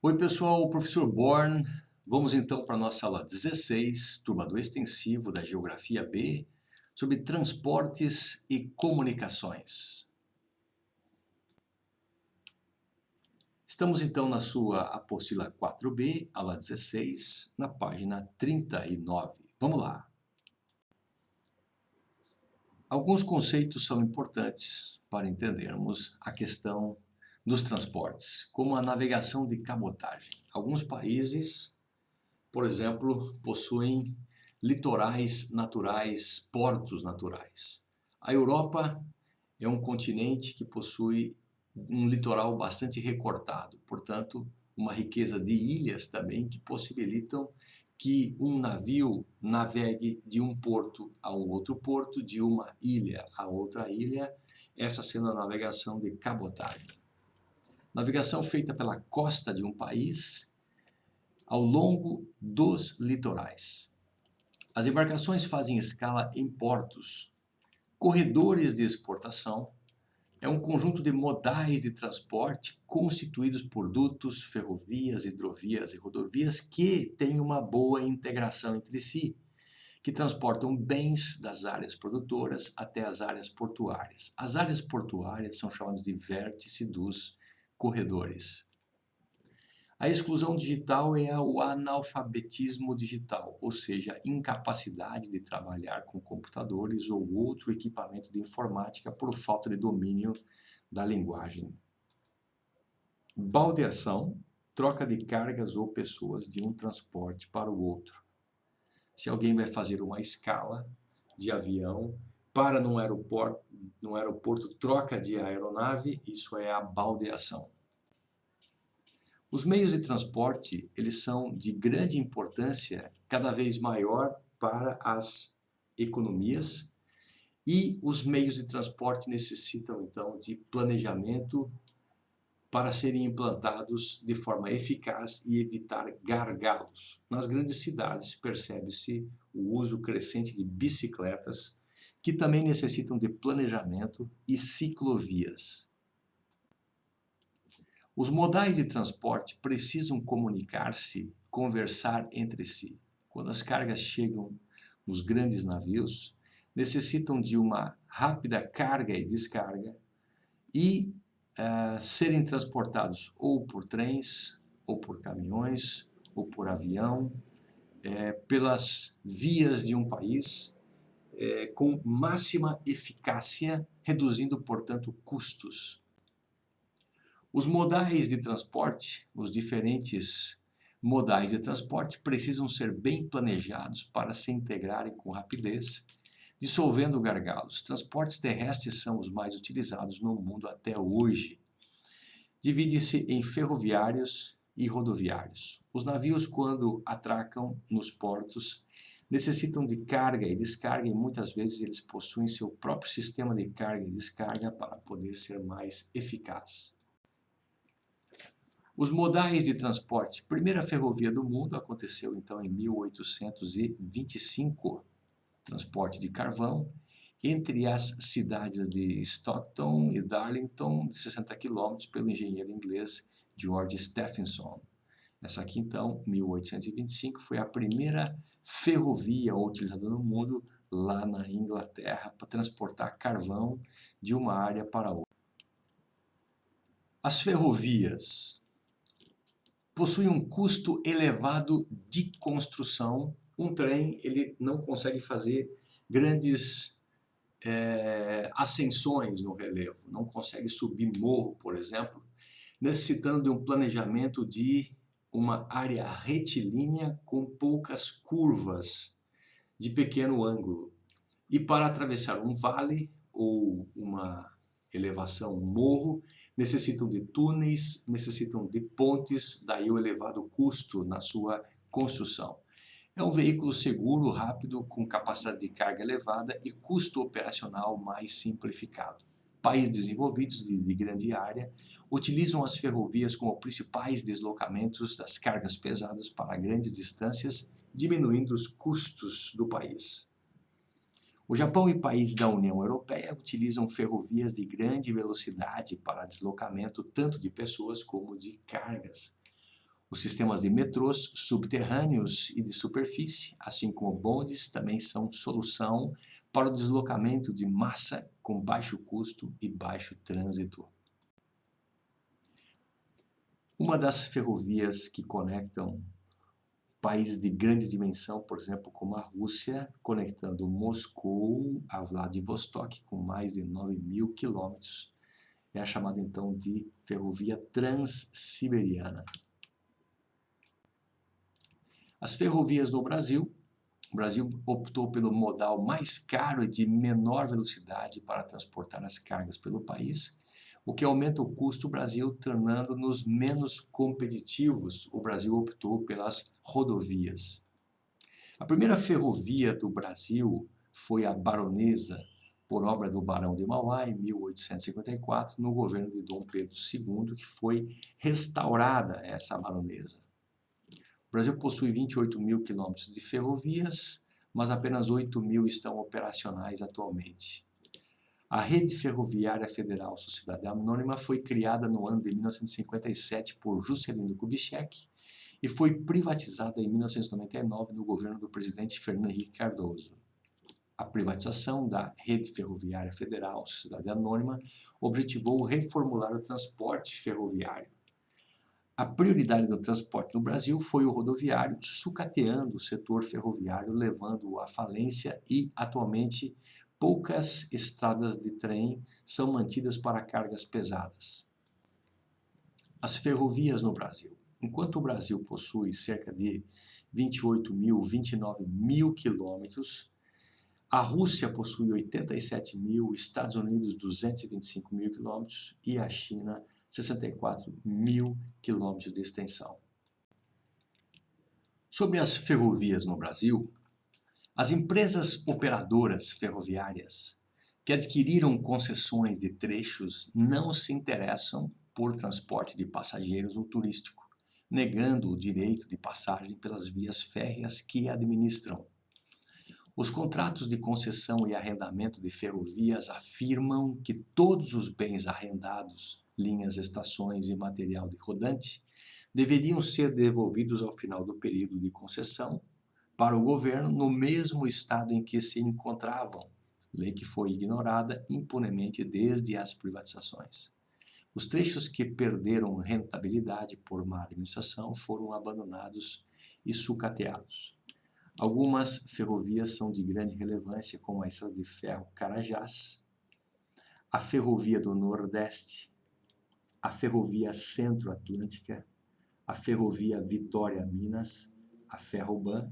Oi pessoal, o professor Born. Vamos então para a nossa aula 16, turma do extensivo da Geografia B, sobre transportes e comunicações. Estamos então na sua apostila 4B, aula 16, na página 39. Vamos lá. Alguns conceitos são importantes para entendermos a questão dos transportes, como a navegação de cabotagem. Alguns países, por exemplo, possuem litorais naturais, portos naturais. A Europa é um continente que possui um litoral bastante recortado, portanto, uma riqueza de ilhas também que possibilitam que um navio navegue de um porto a um outro porto, de uma ilha a outra ilha, essa sendo a navegação de cabotagem. Navegação feita pela costa de um país ao longo dos litorais. As embarcações fazem escala em portos. Corredores de exportação é um conjunto de modais de transporte constituídos por dutos, ferrovias, hidrovias e rodovias que têm uma boa integração entre si, que transportam bens das áreas produtoras até as áreas portuárias. As áreas portuárias são chamadas de vértice dos corredores. A exclusão digital é o analfabetismo digital, ou seja, a incapacidade de trabalhar com computadores ou outro equipamento de informática por falta de domínio da linguagem. Baldeação, troca de cargas ou pessoas de um transporte para o outro. Se alguém vai fazer uma escala de avião para num aeroporto troca de aeronave, isso é a baldeação. Os meios de transporte, eles são de grande importância, cada vez maior para as economias, e os meios de transporte necessitam, então, de planejamento para serem implantados de forma eficaz e evitar gargalos. Nas grandes cidades, percebe-se o uso crescente de bicicletas, que também necessitam de planejamento, e ciclovias. Os modais de transporte precisam comunicar-se, conversar entre si. Quando as cargas chegam nos grandes navios, necessitam de uma rápida carga e descarga e serem transportados ou por trens, ou por caminhões, ou por avião, pelas vias de um país, com máxima eficácia, reduzindo, portanto, custos. Os modais de transporte, os diferentes modais de transporte precisam ser bem planejados para se integrarem com rapidez, dissolvendo gargalos. Transportes terrestres são os mais utilizados no mundo até hoje. Divide-se em ferroviários e rodoviários. Os navios, quando atracam nos portos, necessitam de carga e descarga e muitas vezes eles possuem seu próprio sistema de carga e descarga para poder ser mais eficaz. Os modais de transporte. Primeira ferrovia do mundo aconteceu então em 1825, transporte de carvão, entre as cidades de Stockton e Darlington, de 60 km, pelo engenheiro inglês George Stephenson. Essa aqui então, 1825, foi a primeira ferrovia utilizada no mundo, lá na Inglaterra, para transportar carvão de uma área para outra. As ferrovias possui um custo elevado de construção. Um trem ele não consegue fazer grandes ascensões no relevo, não consegue subir morro, por exemplo, necessitando de um planejamento de uma área retilínea com poucas curvas de pequeno ângulo. E para atravessar um vale ou uma elevação, um morro, necessitam de túneis, necessitam de pontes, daí o elevado custo na sua construção. É um veículo seguro, rápido, com capacidade de carga elevada e custo operacional mais simplificado. Países desenvolvidos de grande área utilizam as ferrovias como principais deslocamentos das cargas pesadas para grandes distâncias, diminuindo os custos do país. O Japão e países da União Europeia utilizam ferrovias de grande velocidade para deslocamento tanto de pessoas como de cargas. Os sistemas de metrôs subterrâneos e de superfície, assim como bondes, também são solução para o deslocamento de massa com baixo custo e baixo trânsito. Uma das ferrovias que conectam países de grande dimensão, por exemplo, como a Rússia, conectando Moscou a Vladivostok, com mais de 9.000 quilômetros, é a chamada então de ferrovia transsiberiana. As ferrovias no Brasil. O Brasil optou pelo modal mais caro e de menor velocidade para transportar as cargas pelo país, o que aumenta o custo do Brasil, tornando-nos menos competitivos. O Brasil optou pelas rodovias. A primeira ferrovia do Brasil foi a Baronesa, por obra do Barão de Mauá, em 1854, no governo de Dom Pedro II, que foi restaurada essa Baronesa. O Brasil possui 28.000 quilômetros de ferrovias, mas apenas 8.000 estão operacionais atualmente. A Rede Ferroviária Federal Sociedade Anônima foi criada no ano de 1957 por Juscelino Kubitschek e foi privatizada em 1999 no governo do presidente Fernando Henrique Cardoso. A privatização da Rede Ferroviária Federal Sociedade Anônima objetivou reformular o transporte ferroviário. A prioridade do transporte no Brasil foi o rodoviário, sucateando o setor ferroviário, levando-o à falência e, atualmente, poucas estradas de trem são mantidas para cargas pesadas. As ferrovias no Brasil. Enquanto o Brasil possui cerca de 29.000 quilômetros, a Rússia possui 87.000, Estados Unidos 225.000 quilômetros e a China 64.000 quilômetros de extensão. Sobre as ferrovias no Brasil, as empresas operadoras ferroviárias que adquiriram concessões de trechos não se interessam por transporte de passageiros ou turístico, negando o direito de passagem pelas vias férreas que administram. Os contratos de concessão e arrendamento de ferrovias afirmam que todos os bens arrendados, linhas, estações e material de rodante, deveriam ser devolvidos ao final do período de concessão para o governo no mesmo estado em que se encontravam, lei que foi ignorada impunemente desde as privatizações. Os trechos que perderam rentabilidade por má administração foram abandonados e sucateados. Algumas ferrovias são de grande relevância, como a Estrada de Ferro Carajás, a Ferrovia do Nordeste, a Ferrovia Centro-Atlântica, a Ferrovia Vitória-Minas, a Ferroban,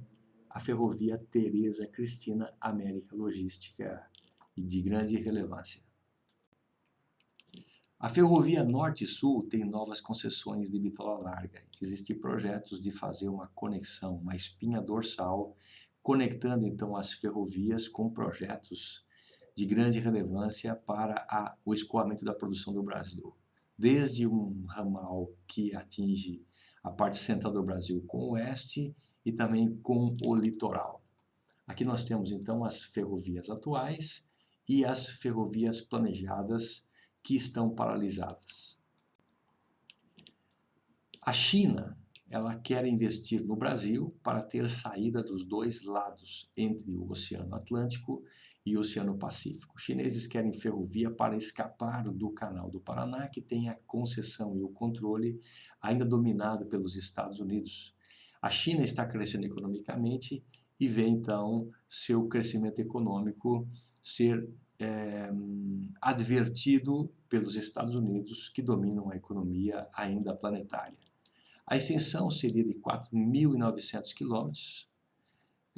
a Ferrovia Tereza Cristina América Logística, e de grande relevância. A Ferrovia Norte-Sul tem novas concessões de bitola larga. Existem projetos de fazer uma conexão, uma espinha dorsal, conectando então as ferrovias com projetos de grande relevância para o escoamento da produção do Brasil. Desde um ramal que atinge a parte central do Brasil com o oeste e também com o litoral. Aqui nós temos então as ferrovias atuais e as ferrovias planejadas que estão paralisadas. A China, ela quer investir no Brasil para ter saída dos dois lados, entre o Oceano Atlântico e o Oceano Pacífico. Os chineses querem ferrovia para escapar do Canal do Paraná, que tem a concessão e o controle ainda dominado pelos Estados Unidos. A China está crescendo economicamente e vê então seu crescimento econômico ser advertido pelos Estados Unidos, que dominam a economia ainda planetária. A extensão seria de 4.900 quilômetros,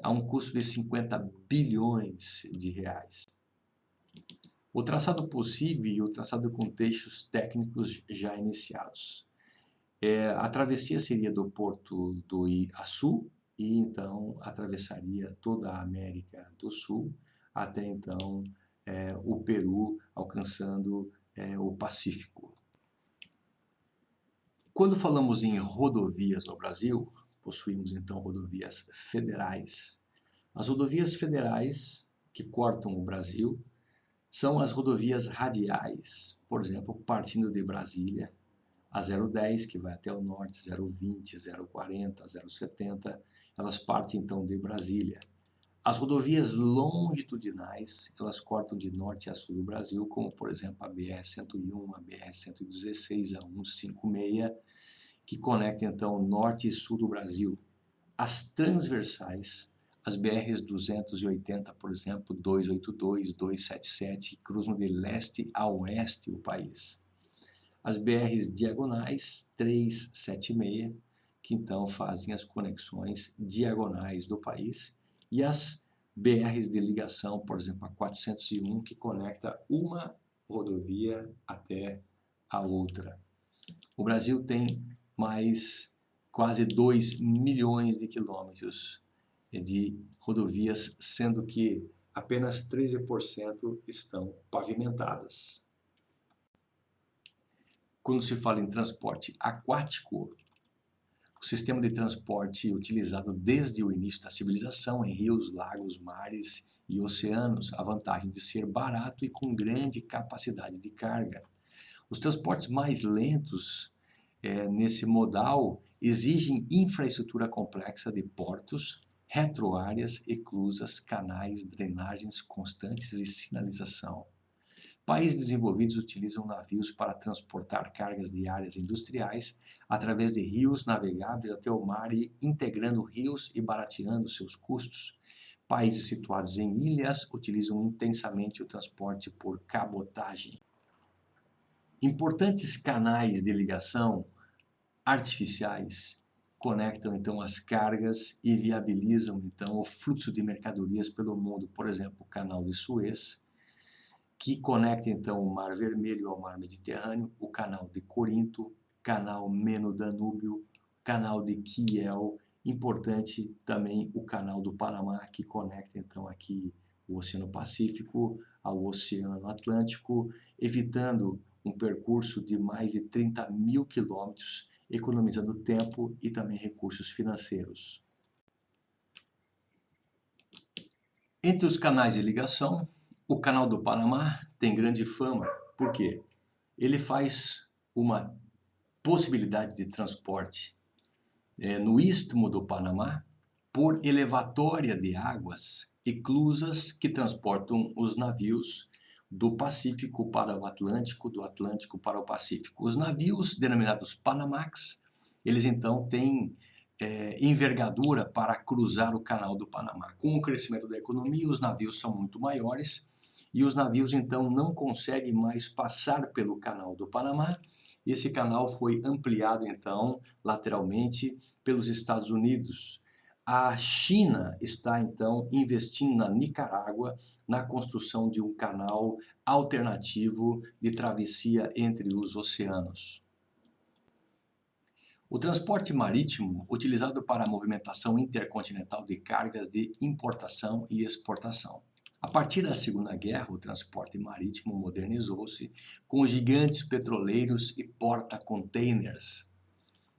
a um custo de 50 bilhões de reais. O traçado possível e o traçado com trechos técnicos já iniciados. A travessia seria do Porto do Açu e então atravessaria toda a América do Sul até então o Peru, alcançando o Pacífico. Quando falamos em rodovias no Brasil, possuímos então rodovias federais. As rodovias federais que cortam o Brasil são as rodovias radiais, por exemplo, partindo de Brasília, a 010, que vai até o norte, 020, 040, 070, elas partem então de Brasília. As rodovias longitudinais, elas cortam de norte a sul do Brasil, como por exemplo a BR-101, a BR-116, a 156, que conecta então norte e sul do Brasil. As transversais, as BRs 280, por exemplo, 282, 277, que cruzam de leste a oeste o país. As BRs diagonais 376, que então fazem as conexões diagonais do país, e as BRs de ligação, por exemplo, a 401, que conecta uma rodovia até a outra. O Brasil tem mais quase 2 milhões de quilômetros de rodovias, sendo que apenas 13% estão pavimentadas. Quando se fala em transporte aquático, o sistema de transporte utilizado desde o início da civilização em rios, lagos, mares e oceanos, a vantagem de ser barato e com grande capacidade de carga. Os transportes mais lentos nesse modal exigem infraestrutura complexa de portos, retroáreas, eclusas, canais, drenagens constantes e sinalização. Países desenvolvidos utilizam navios para transportar cargas de áreas industriais através de rios navegáveis até o mar e integrando rios e barateando seus custos. Países situados em ilhas utilizam intensamente o transporte por cabotagem. Importantes canais de ligação artificiais conectam então as cargas e viabilizam então o fluxo de mercadorias pelo mundo, por exemplo, o Canal de Suez, que conecta então o Mar Vermelho ao Mar Mediterrâneo, o Canal de Corinto, Canal Meno-Danúbio, Canal de Kiel, importante também o Canal do Panamá, que conecta então aqui o Oceano Pacífico ao Oceano Atlântico, evitando um percurso de mais de 30 mil quilômetros, economizando tempo e também recursos financeiros. Entre os canais de ligação, o Canal do Panamá tem grande fama, porque ele faz uma possibilidade de transporte no Istmo do Panamá por elevatória de águas eclusas que transportam os navios do Pacífico para o Atlântico, do Atlântico para o Pacífico. Os navios denominados Panamax, eles então têm envergadura para cruzar o Canal do Panamá. Com o crescimento da economia, os navios são muito maiores, e os navios então não conseguem mais passar pelo Canal do Panamá. Esse canal foi ampliado então lateralmente pelos Estados Unidos. A China está então investindo na Nicarágua na construção de um canal alternativo de travessia entre os oceanos. O transporte marítimo, utilizado para a movimentação intercontinental de cargas de importação e exportação. A partir da Segunda Guerra, o transporte marítimo modernizou-se com os gigantes petroleiros e porta-containers.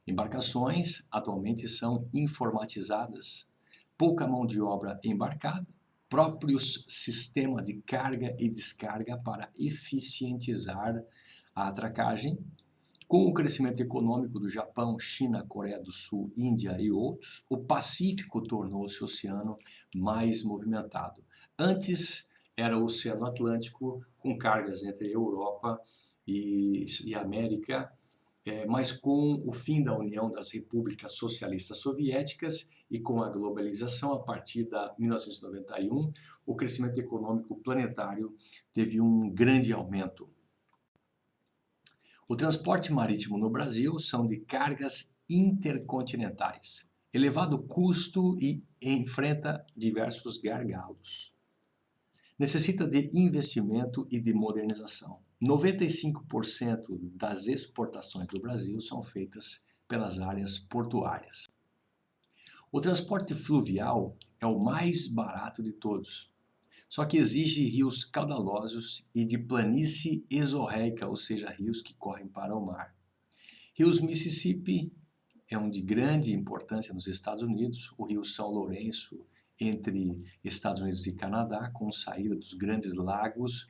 Embarcações atualmente são informatizadas, pouca mão de obra embarcada, próprios sistemas de carga e descarga para eficientizar a atracagem. Com o crescimento econômico do Japão, China, Coreia do Sul, Índia e outros, o Pacífico tornou-se o oceano mais movimentado. Antes era o Oceano Atlântico, com cargas entre Europa e América, mas com o fim da União das Repúblicas Socialistas Soviéticas e com a globalização a partir de 1991, o crescimento econômico planetário teve um grande aumento. O transporte marítimo no Brasil são de cargas intercontinentais, elevado custo e enfrenta diversos gargalos. Necessita de investimento e de modernização. 95% das exportações do Brasil são feitas pelas áreas portuárias. O transporte fluvial é o mais barato de todos, só que exige rios caudalosos e de planície exorreica, ou seja, rios que correm para o mar. Rios Mississippi é um de grande importância nos Estados Unidos, o rio São Lourenço entre Estados Unidos e Canadá, com saída dos grandes lagos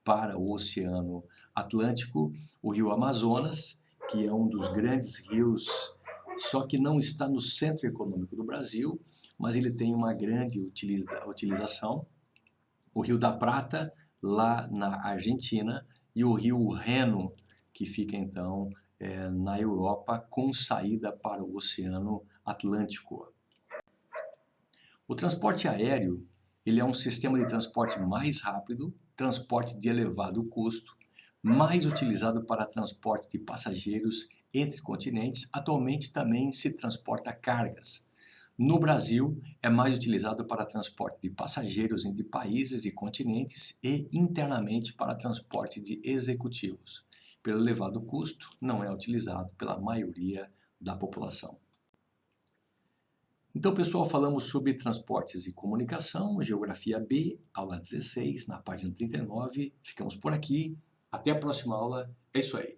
para o Oceano Atlântico, o rio Amazonas, que é um dos grandes rios, só que não está no centro econômico do Brasil, mas ele tem uma grande utilização. O Rio da Prata, lá na Argentina, e o Rio Reno, que fica então na Europa, com saída para o Oceano Atlântico. O transporte aéreo, ele é um sistema de transporte mais rápido, transporte de elevado custo, mais utilizado para transporte de passageiros entre continentes. Atualmente também se transporta cargas. No Brasil, é mais utilizado para transporte de passageiros entre países e continentes e internamente para transporte de executivos. Pelo elevado custo, não é utilizado pela maioria da população. Então, pessoal, falamos sobre transportes e comunicação, Geografia B, aula 16, na página 39. Ficamos por aqui. Até a próxima aula. É isso aí.